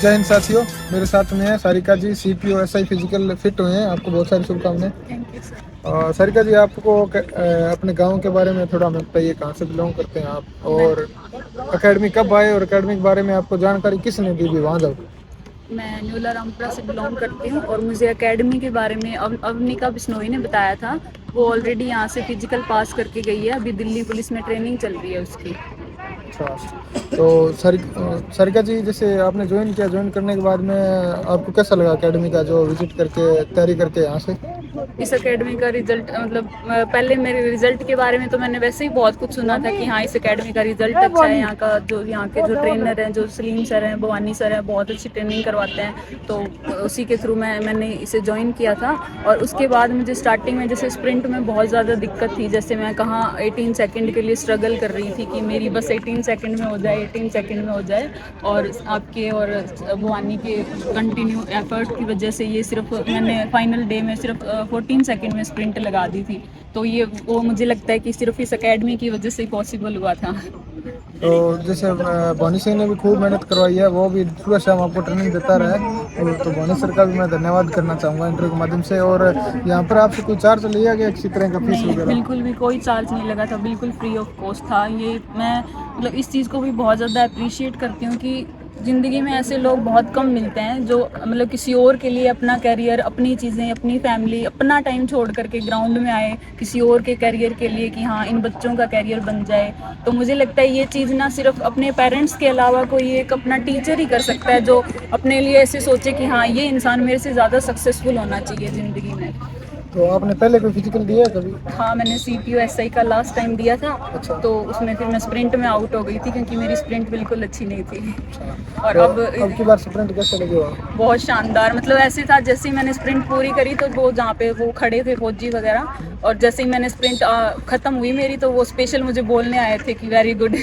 जय हिंद साथियों, मेरे साथ में है Sarika ji. CPO SI physical fit हुए हैं। आपको बहुत सारी शुभकामनाएं। Thank you sir. Sarika ji, आपको अपने गांव के बारे में थोड़ा हमें बताइए, कहाँ से बिलोंग करते हैं आप, मैं और एकेडमी कब आए और एकेडमी के बारे में आपको जानकारी किसने दी भी वहाँ जाओ। मैं न्यूला रामपुरा से बिलोंग करती हूँ और मुझे एकेडमी के बारे में अवनिका बिश्नोई ने बताया था। वो ऑलरेडी यहाँ से फिजिकल पास करके गई है, अभी दिल्ली पुलिस में ट्रेनिंग चल रही है उसकी। अच्छा, तो सारिका जी, जैसे आपने ज्वाइन किया, ज्वाइन करने के बाद में आपको कैसा लगा एकेडमी का जो विजिट करके तैयारी करके यहाँ से? इस एकेडमी का रिजल्ट मतलब पहले मेरे रिजल्ट के बारे में तो मैंने वैसे ही बहुत कुछ सुना था कि हाँ इस एकेडमी का रिजल्ट अच्छा है। यहाँ का जो यहाँ के जो ट्रेनर हैं, जो सलीम सर हैं, भवानी सर हैं, बहुत अच्छी ट्रेनिंग करवाते हैं। तो उसी के थ्रू मैंने इसे ज्वाइन किया था। और उसके बाद मुझे स्टार्टिंग में जैसे स्प्रिंट में बहुत ज़्यादा दिक्कत थी, जैसे मैं कहाँ 18 सेकंड के लिए स्ट्रगल कर रही थी कि मेरी बस 18 सेकंड में हो जाए, 18 सेकंड में हो जाए। और आपके और भवानी के कंटिन्यू एफर्ट की वजह से ये सिर्फ मैंने फाइनल डे में सिर्फ 14 सेकंड में स्प्रिंट लगा दी थी। तो ये वो मुझे लगता है कि सिर्फ इस एकेडमी की वजह से ही पॉसिबल हुआ था। तो जैसे भानी सिंह ने भी खूब मेहनत करवाई है, वो भी सुबह शाम आपको ट्रेनिंग देता रहा है। और तो भानी सर का भी मैं धन्यवाद करना चाहूँगा इंटरव्यू के माध्यम से। और यहाँ पर आपसे कोई चार्ज लिया गया किसी तरह का, फीस नहीं, वगैरह? बिल्कुल भी कोई चार्ज नहीं लगा था, बिल्कुल फ्री ऑफ कॉस्ट था ये। मैं मतलब इस चीज़ को भी बहुत ज़्यादा अप्रिशिएट करती हूँ कि ज़िंदगी में ऐसे लोग बहुत कम मिलते हैं जो मतलब किसी और के लिए अपना करियर, अपनी चीज़ें, अपनी फैमिली, अपना टाइम छोड़ करके ग्राउंड में आए किसी और के करियर के लिए कि हाँ इन बच्चों का करियर बन जाए। तो मुझे लगता है ये चीज़ ना सिर्फ अपने पेरेंट्स के अलावा कोई एक अपना टीचर ही कर सकता है जो अपने लिए ऐसे सोचे कि हाँ ये इंसान मेरे से ज़्यादा सक्सेसफुल होना चाहिए ज़िंदगी में। तो आपने पहले कोई फिजिकल दिया है कभी? हाँ, मैंने CPO SI का लास्ट टाइम दिया था। अच्छा। तो उसमें फिर मैं स्प्रिंट में आउट हो गई थी क्योंकि मेरी स्प्रिंट बिल्कुल अच्छी नहीं थी। अच्छा, और तो अब अब की बार स्प्रिंट कैसे लगे वहाँ? बहुत शानदार, मतलब ऐसे था जैसे ही मैंने स्प्रिंट पूरी करी तो वो जहाँ पे वो खड़े थे फौजी वगैरह, और जैसे ही मैंने स्प्रिंट ख़त्म हुई मेरी तो वो स्पेशल मुझे बोलने आए थे कि वेरी गुड।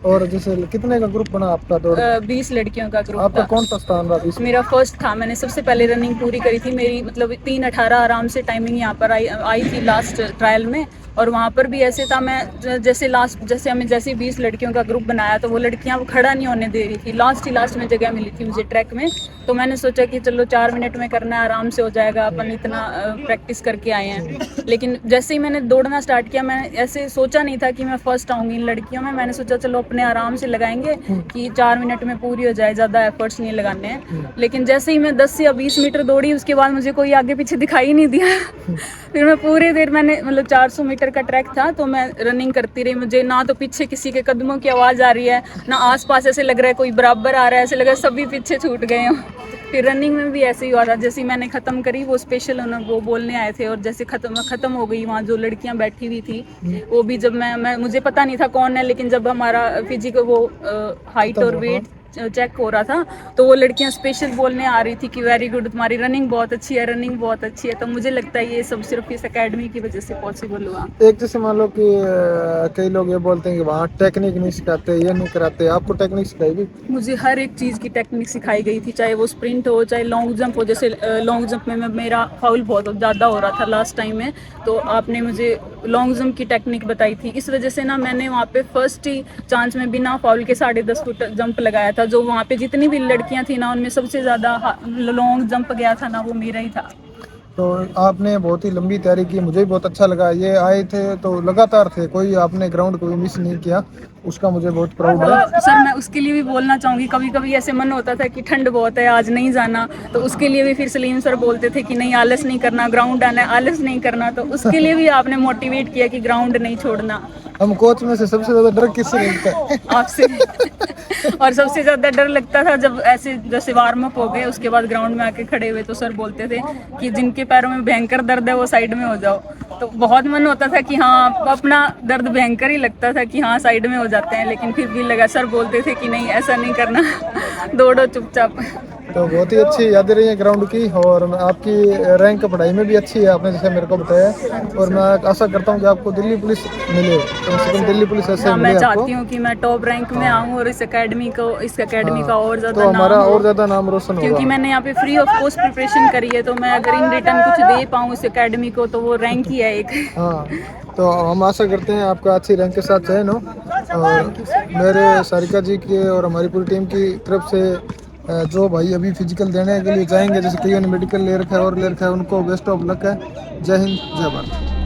और जैसे कितने का ग्रुप बना आपका दौड़ का? 20 लड़कियों का ग्रुप आपका था। कौन सा स्थान रहा बीच में? मेरा फर्स्ट था, मैंने सबसे पहले रनिंग पूरी करी थी। मेरी मतलब 3:18 आराम से टाइमिंग यहाँ पर आई थी लास्ट ट्रायल में। और वहाँ पर भी ऐसे था, मैं जैसे लास्ट जैसे हमें जैसे 20 लड़कियों का ग्रुप बनाया तो वो लड़कियाँ खड़ा नहीं होने दे रही थी, लास्ट ही लास्ट में जगह मिली थी मुझे ट्रैक में। तो मैंने सोचा कि चलो 4 मिनट में करना है, आराम से हो जाएगा, अपन इतना प्रैक्टिस करके आए हैं। लेकिन जैसे ही मैंने दौड़ना स्टार्ट किया, मैं ऐसे सोचा नहीं था कि मैं फर्स्ट आऊँगी इन लड़कियों में। मैंने सोचा चलो अपने आराम से लगाएंगे कि 4 मिनट में पूरी हो जाए, ज़्यादा एफर्ट्स नहीं लगाने हैं। लेकिन जैसे ही मैं 10 या 20 मीटर दौड़ी उसके बाद मुझे कोई आगे पीछे दिखाई नहीं दिया। फिर मैं पूरी देर मैंने मतलब 400 मीटर का ट्रैक था तो मैं रनिंग करती रही। मुझे ना तो पीछे किसी के कदमों की आवाज़ आ रही है, ना आसपास ऐसे लग रहा है कोई बराबर आ रहा है, ऐसे लग रहा है सभी पीछे छूट गए हों। फिर रनिंग में भी ऐसे ही हुआ था, जैसे ही मैंने ख़त्म करी वो स्पेशल उन्होंने वो बोलने आए थे। और जैसे ख़त्म हो गई, वहाँ जो लड़कियाँ बैठी हुई थी वो भी, जब मैं मुझे पता नहीं था कौन है, लेकिन जब हमारा फिजिकल वो हाइट खत्म और हुआ, हाँ। वेट चेक हो रहा था तो वो लड़कियां स्पेशल बोलने आ रही थी कि वेरी गुड, तुम्हारी रनिंग बहुत अच्छी है, रनिंग बहुत अच्छी है। तो मुझे लगता है ये सब सिर्फ इस एकेडमी की वजह से पॉसिबल हुआ। एक जैसे मान लो कि कई लोग ये बोलते हैं कि वहाँ टेक्निक नहीं सिखाते, ये नहीं कराते, आपको टेक्निक सिखाई गई? मुझे हर एक चीज़ की टेक्निक सिखाई गई थी, चाहे वो स्प्रिंट हो चाहे लॉन्ग जंप हो। जैसे लॉन्ग जंप में मेरा फाउल बहुत ज़्यादा हो रहा था लास्ट टाइम में, तो आपने मुझे लॉन्ग जंप की टेक्निक बताई थी। इस वजह से ना मैंने वहाँ पे फर्स्ट ही चांस में बिना फाउल के 10.5 फुट जंप लगाया था। जो वहाँ पे जितनी भी लड़कियाँ थी ना उनमें सबसे ज़्यादा लॉन्ग जंप गया था ना वो मेरा ही था। तो आपने बहुत ही लंबी तैयारी की, मुझे भी बहुत अच्छा लगा। ये आए थे तो लगातार थे, कोई आपने ग्राउंड को भी मिस नहीं किया, उसका मुझे बहुत प्राउड है। सर मैं उसके लिए भी बोलना चाहूँगी, कभी कभी ऐसे मन होता था कि ठंड बहुत है आज नहीं जाना, तो उसके लिए भी फिर सलीम सर बोलते थे कि नहीं आलस नहीं करना, ग्राउंड आना है, आलस नहीं करना। तो उसके लिए भी आपने मोटिवेट किया कि ग्राउंड नहीं छोड़ना। हम कोच में से सबसे ज्यादा डर किससे लगता है? आपसे। और सबसे ज़्यादा डर लगता था जब ऐसे जैसे वार्म अप हो गए उसके बाद ग्राउंड में आके खड़े हुए तो सर बोलते थे कि जिनके पैरों में भयंकर दर्द है वो साइड में हो जाओ। तो बहुत मन होता था कि हाँ, अपना दर्द भयंकर ही लगता था कि हाँ साइड में हो जाते हैं, लेकिन फिर भी लगा, सर बोलते थे कि नहीं ऐसा नहीं करना, दौड़ो चुपचाप। तो बहुत ही अच्छी यादें रही है ग्राउंड की। और आपकी रैंक पढ़ाई में भी अच्छी है, आपने जैसे मेरे को बताया। हाँ जी और मैं सर। आशा करता हूँ कि आपको दिल्ली पुलिस मिले, कम से कम दिल्ली पुलिस ऐसे हाँ, मैं मिले आपको। चाहती हूँ कि मैं टॉप रैंक में हाँ, आऊँ और इस एकेडमी का हाँ, और ज़्यादा तो नाम हमारा हो। और ज़्यादा नाम रोशन होगा। क्योंकि मैंने यहाँ पे फ्री ऑफ कॉस्ट प्रिपरेशन करी है, तो मैं अगर इन रिटर्न कुछ दे पाऊँ इस एकेडमी को तो वो रैंक ही है एक। हाँ, तो हम आशा करते हैं आपका अच्छी रैंक के साथ चयन हो। और थैंक यू सर। मेरे सारिका जी के और हमारी पूरी टीम की तरफ से जो भाई अभी फिजिकल देने के लिए जाएंगे, जैसे कईयों ने मेडिकल ले रखा है और ले रखा है, उनको बेस्ट ऑफ लक है। जय हिंद, जय भारत।